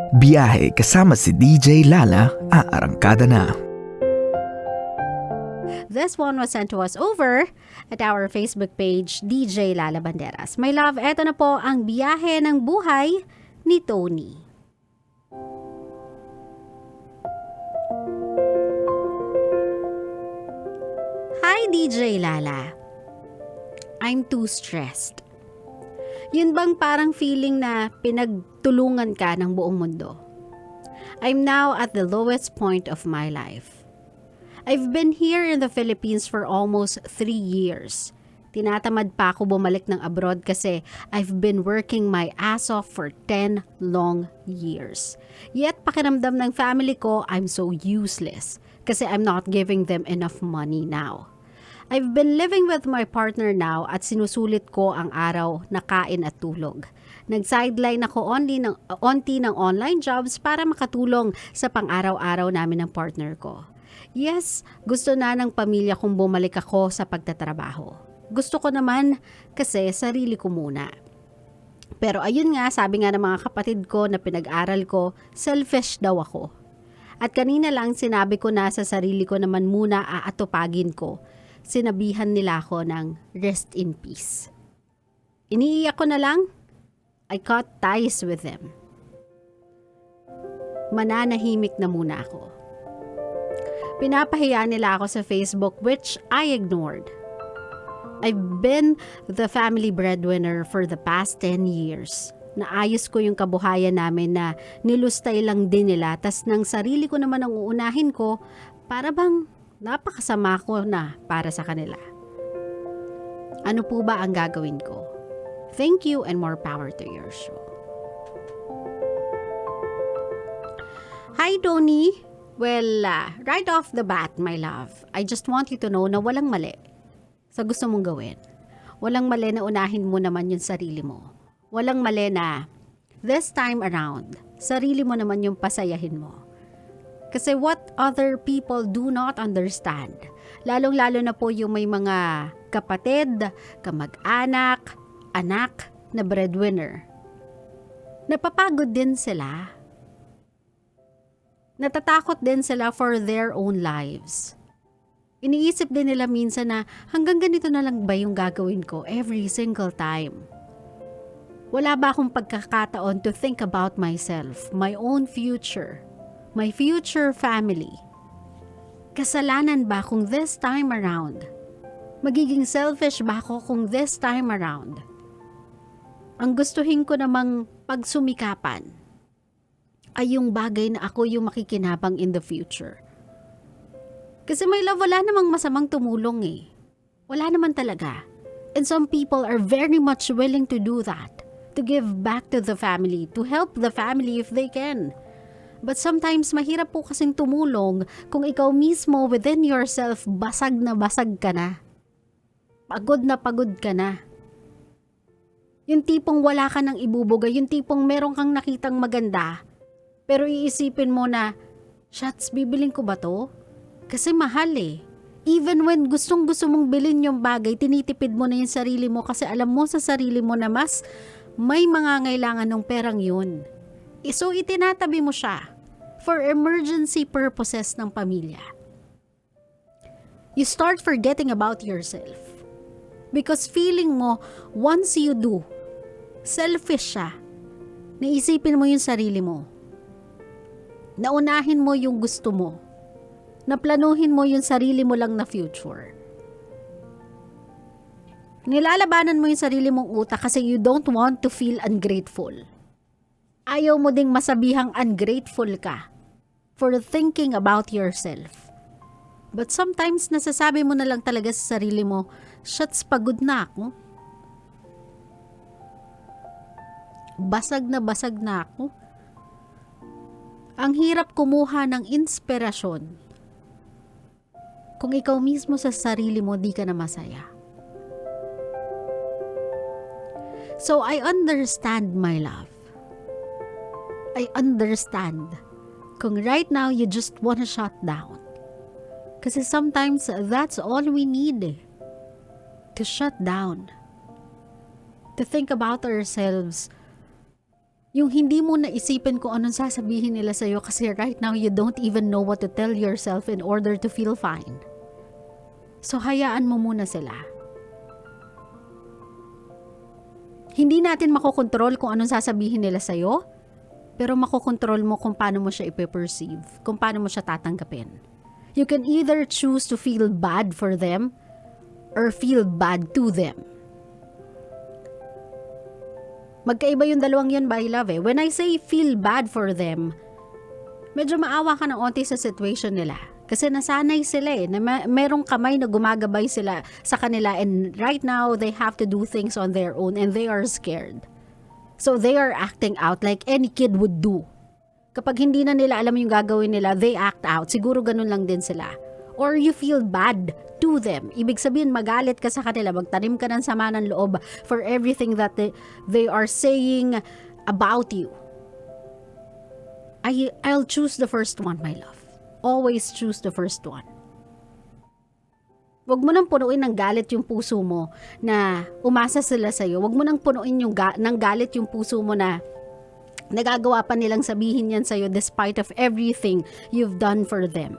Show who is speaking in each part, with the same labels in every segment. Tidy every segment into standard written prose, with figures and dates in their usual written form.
Speaker 1: Biyahe kasama si DJ Lala, aarangkada na.
Speaker 2: This one was sent to us over at our Facebook page, DJ Lala Banderas. My love, eto na po ang biyahe ng buhay ni Tony. Hi DJ Lala. I'm too stressed. Yun bang parang feeling na pinagtulungan ka ng buong mundo? I'm now at the lowest point of my life. I've been here in the Philippines for almost 3 years. Tinatamad pa ako bumalik ng abroad kasi I've been working my ass off for 10 long years. Yet pakiramdam ng family ko, I'm so useless kasi I'm not giving them enough money now. I've been living with my partner now at sinusulit ko ang araw na kain at tulog. Nag-sideline ako onti ng online jobs para makatulong sa pang-araw-araw namin ng partner ko. Yes, gusto na ng pamilya kong bumalik ako sa pagtatrabaho. Gusto ko naman kasi sarili ko muna. Pero ayun nga, sabi nga ng mga kapatid ko na pinag-aral ko, selfish daw ako. At kanina lang sinabi ko na sa sarili ko naman muna aatupagin ko. Sinabihan nila ako ng rest in peace. Iniiyak ko na lang. I cut ties with them. Mananahimik na muna ako. Pinapahiya nila ako sa Facebook which I ignored. I've been the family breadwinner for the past 10 years. Naayos ko yung kabuhayan namin na nilustay lang din nila tas nang sarili ko naman ang uunahin ko para bang napakasama ko na para sa kanila. Ano po ba ang gagawin ko? Thank you and more power to your show. Hi, Tony. Well, right off the bat, my love, I just want you to know na walang mali sa gusto mong gawin. Walang mali na unahin mo naman yung sarili mo. Walang mali na this time around, sarili mo naman yung pasayahin mo. Kasi what other people do not understand, lalong-lalo na po yung may mga kapatid, kamag-anak, anak na breadwinner. Napapagod din sila. Natatakot din sila for their own lives. Iniisip din nila minsan na hanggang ganito na lang ba yung gagawin ko every single time? Wala ba akong pagkakataon to think about myself, my own future? My future family. Kasalanan ba kung this time around? Magiging selfish ba ako kung this time around? Ang gustuhin ko namang pagsumikapan ay yung bagay na ako yung makikinabang in the future. Kasi my love, wala namang masamang tumulong eh. Wala naman talaga. And some people are very much willing to do that. To give back to the family, to help the family if they can. But sometimes mahirap po kasing tumulong kung ikaw mismo within yourself basag na basag ka na. Pagod na pagod ka na. Yung tipong wala ka nang ibubugay, yung tipong meron kang nakitang maganda, pero iisipin mo na, shots, bibiling ko ba to? Kasi mahal eh. Even when gustong-gusto mong bilhin yung bagay, tinitipid mo na yung sarili mo kasi alam mo sa sarili mo na mas may mangangailangan ng perang yun. So itinatabi mo siya for emergency purposes ng pamilya. You start forgetting about yourself. Because feeling mo, once you do, selfish siya. Naisipin mo yung sarili mo. Naunahin mo yung gusto mo. Naplanuhin mo yung sarili mo lang na future. Nilalabanan mo yung sarili mong utak kasi you don't want to feel ungrateful. Ayaw mo ding masabihang ungrateful ka for thinking about yourself. But sometimes nasasabi mo na lang talaga sa sarili mo, shuts, pagod na ako. Basag na ako. Ang hirap kumuha ng inspirasyon kung ikaw mismo sa sarili mo di ka na masaya. So I understand, my love. I understand kung right now you just wanna shut down. Kasi sometimes that's all we need. To shut down. To think about ourselves Yung hindi mo naisipin kung anong sasabihin nila sa'yo kasi right now you don't even know what to tell yourself in order to feel fine. So hayaan mo muna sila. Hindi natin makokontrol kung anong sasabihin nila sa'yo, pero makokontrol mo kung paano mo siya ipe-perceive, kung paano mo siya tatanggapin. You can either choose to feel bad for them or feel bad to them. Magkaiba yung dalawang yun, by love eh. When I say feel bad for them, medyo maawa ka ng onti sa situation nila. Kasi nasanay sila eh, na merong kamay na gumagabay sila sa kanila and right now they have to do things on their own and they are scared. So they are acting out like any kid would do. Kapag hindi na nila alam yung gagawin nila, they act out. Siguro ganun lang din sila. Or you feel bad to them. Ibig sabihin, magalit ka sa kanila, magtanim ka ng sama ng loob for everything that they are saying about you. I'll choose the first one, my love. Always choose the first one. Huwag mo nang punuin ng galit yung puso mo na umasa sila sa'yo. Huwag mo nang punuin ng galit yung puso mo na nagagawa pa nilang sabihin yan sa'yo despite of everything you've done for them.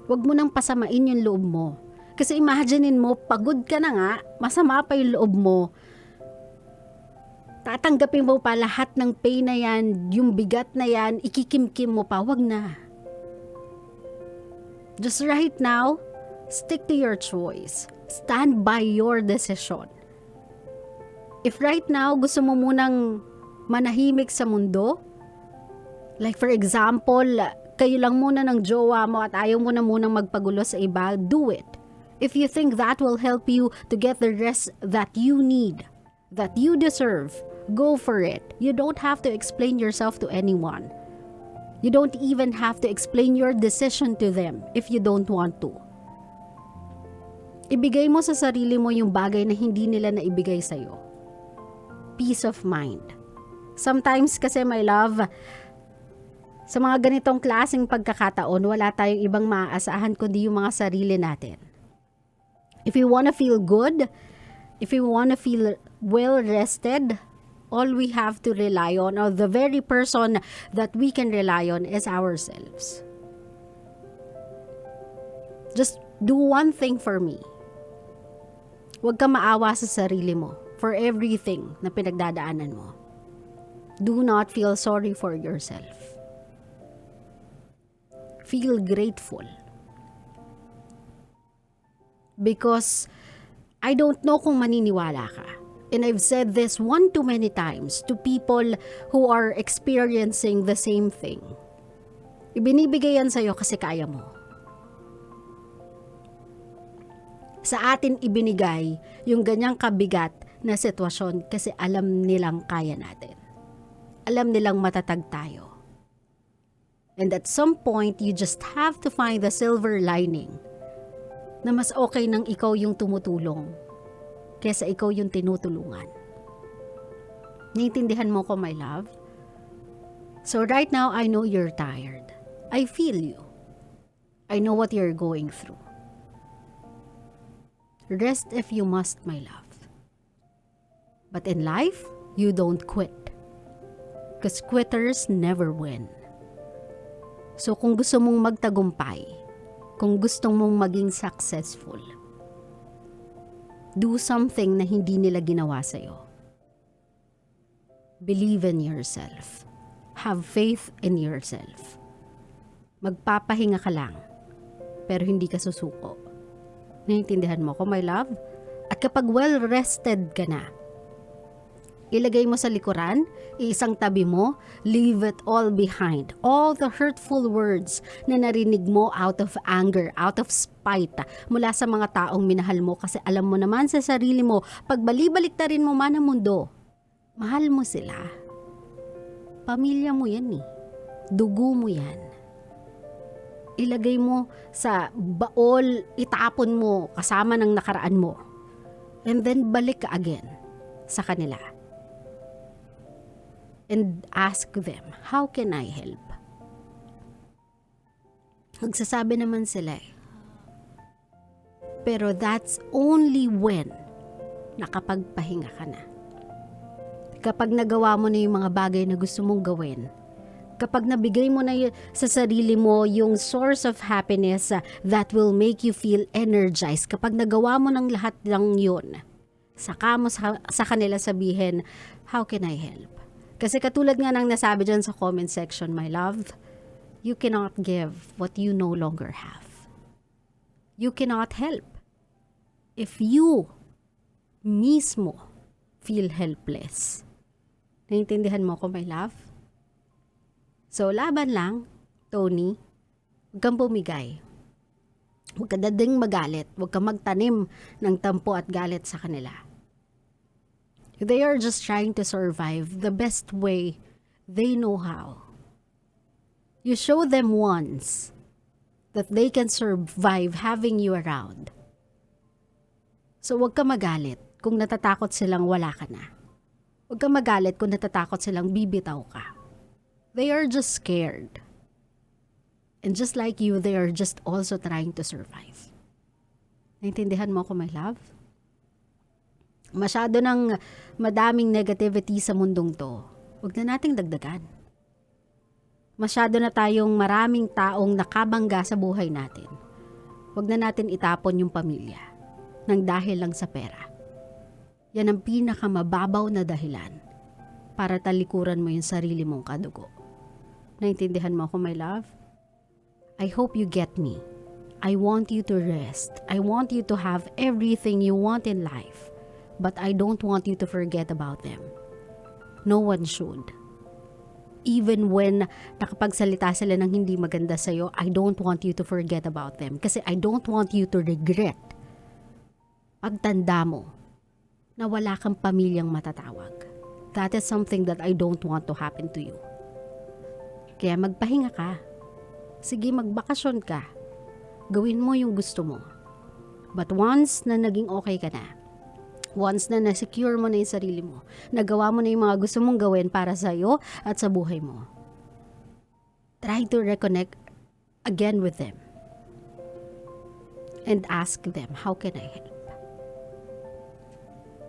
Speaker 2: Huwag mo nang pasamain yung loob mo. Kasi imaginein mo, pagod ka na nga, masama pa yung loob mo. Tatanggapin mo pa lahat ng pain na yan, yung bigat na yan, ikikimkim mo pa, wag na. Just right now, stick to your choice. Stand by your decision. If right now, gusto mo munang manahimik sa mundo, like for example, kayo lang muna ng jowa mo at ayaw mo na munang magpagulo sa iba, do it. If you think that will help you to get the rest that you need, that you deserve, go for it. You don't have to explain yourself to anyone. You don't even have to explain your decision to them if you don't want to. Ibigay mo sa sarili mo yung bagay na hindi nila naibigay sa'yo. Peace of mind. Sometimes kasi, my love, sa mga ganitong klaseng pagkakataon, wala tayong ibang maaasahan kundi yung mga sarili natin. If you wanna feel good, if you wanna feel well-rested, all we have to rely on, or the very person that we can rely on, is ourselves. Just do one thing for me. Huwag kang maawa sa sarili mo for everything na pinagdadaanan mo. Do not feel sorry for yourself. Feel grateful. Because I don't know kung maniniwala ka. And I've said this one too many times to people who are experiencing the same thing. Ibinibigay yan sa'yo kasi kaya mo. Sa atin ibinigay yung ganyang kabigat na sitwasyon kasi alam nilang kaya natin. Alam nilang matatag tayo. And at some point, you just have to find the silver lining na mas okay nang ikaw yung tumutulong kesa ikaw yung tinutulungan. Naiintindihan mo ko, my love? So right now, I know you're tired. I feel you. I know what you're going through. Rest if you must, my love. But in life, you don't quit. Because quitters never win. So kung gusto mong magtagumpay, kung gusto mong maging successful, do something na hindi nila ginawa sa'yo. Believe in yourself. Have faith in yourself. Magpapahinga ka lang, pero hindi ka susuko. Naiintindihan mo ko, my love? At kapag well-rested ka na, ilagay mo sa likuran, iisang tabi mo, leave it all behind. All the hurtful words na narinig mo out of anger, out of spite, mula sa mga taong minahal mo kasi alam mo naman sa sarili mo, pag balibaliktarin mo man ang mundo, mahal mo sila. Pamilya mo yan eh. Dugo mo yan. Ilagay mo sa baol, itapon mo kasama ng nakaraan mo. And then balik ka again sa kanila. And ask them, how can I help? Magsasabi naman sila eh. Pero that's only when nakapagpahinga ka na. Kapag nagawa mo na yung mga bagay na gusto mong gawin, kapag nabigay mo na sa sarili mo yung source of happiness that will make you feel energized, kapag nagawa mo ng lahat ng yun, saka mo sa kanila sabihin, how can I help? Kasi katulad nga ng nasabi dyan sa comment section, my love, you cannot give what you no longer have. You cannot help. If you mismo feel helpless. Naintindihan mo ko, my love? So, laban lang, Tony. Huwag kang bumigay. Huwag ka dading magalit. Huwag kang magtanim ng tampo at galit sa kanila. They are just trying to survive the best way they know how. You show them once that they can survive having you around. So, huwag ka magalit kung natatakot silang wala ka na. Huwag ka magalit kung natatakot silang bibitaw ka. They are just scared. And just like you, they are just also trying to survive. Naintindihan mo ko, my love? Masyado ng madaming negativity sa mundong to. Huwag na nating dagdagan. Masyado na tayong maraming taong nakabangga sa buhay natin. Huwag na natin itapon yung pamilya nang dahil lang sa pera. Yan ang pinakamababaw na dahilan para talikuran mo yung sarili mong kadugo. Naintindihan mo ako, my love? I hope you get me. I want you to rest. I want you to have everything you want in life. But I don't want you to forget about them. No one should. Even when nakapagsalita sila ng hindi maganda sa'yo, I don't want you to forget about them. Kasi I don't want you to regret. Pagtanda mo na wala kang pamilyang matatawag. That is something that I don't want to happen to you. Kaya magpahinga ka. Sige, magbakasyon ka. Gawin mo yung gusto mo. But once na naging okay ka na, once na na-secure mo na yung sarili mo, nagawa mo na yung mga gusto mong gawin para sa'yo at sa buhay mo, try to reconnect again with them. And ask them, how can I help?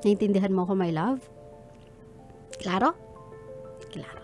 Speaker 2: Naintindihan mo ko, my love? Klaro? Klaro.